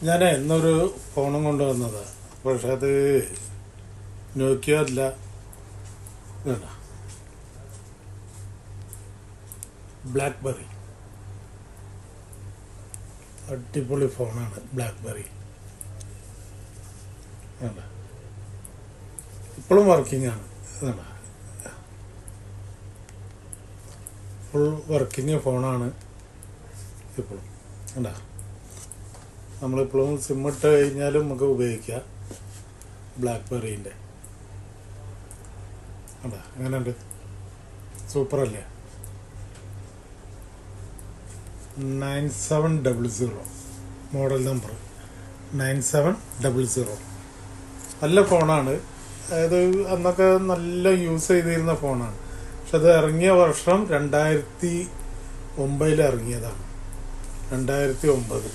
ഞാൻ ഇന്നൊരു ഫോണും കൊണ്ടുവന്നത്, പക്ഷെ അത് നോക്കിയോ അല്ല, ഇതല്ല ബ്ലാക്ക്ബെറി. അടിപൊളി ഫോണാണ് ബ്ലാക്ക്ബെറി. ഇപ്പോഴും വർക്കിംഗ് ആണ്. ഇതാണ് ഫുൾ വർക്കിംഗ് ഫോണാണ് ഇപ്പോഴും. കണ്ടാ, നമ്മളിപ്പോഴും സിം ഇട്ട് കഴിഞ്ഞാലും നമുക്ക് ഉപയോഗിക്കാം. ബ്ലാക്ക്ബെറീൻ്റെ കണ്ടാ, എങ്ങനെയുണ്ട്? സൂപ്പറല്ലേ? 9700 മോഡൽ നമ്പർ 9700. നല്ല ഫോണാണ്. അതായത് അന്നൊക്കെ നല്ല യൂസ് ചെയ്തിരുന്ന ഫോണാണ്. പക്ഷെ അത് ഇറങ്ങിയ വർഷം 2009 ഇറങ്ങിയതാണ്. 2009.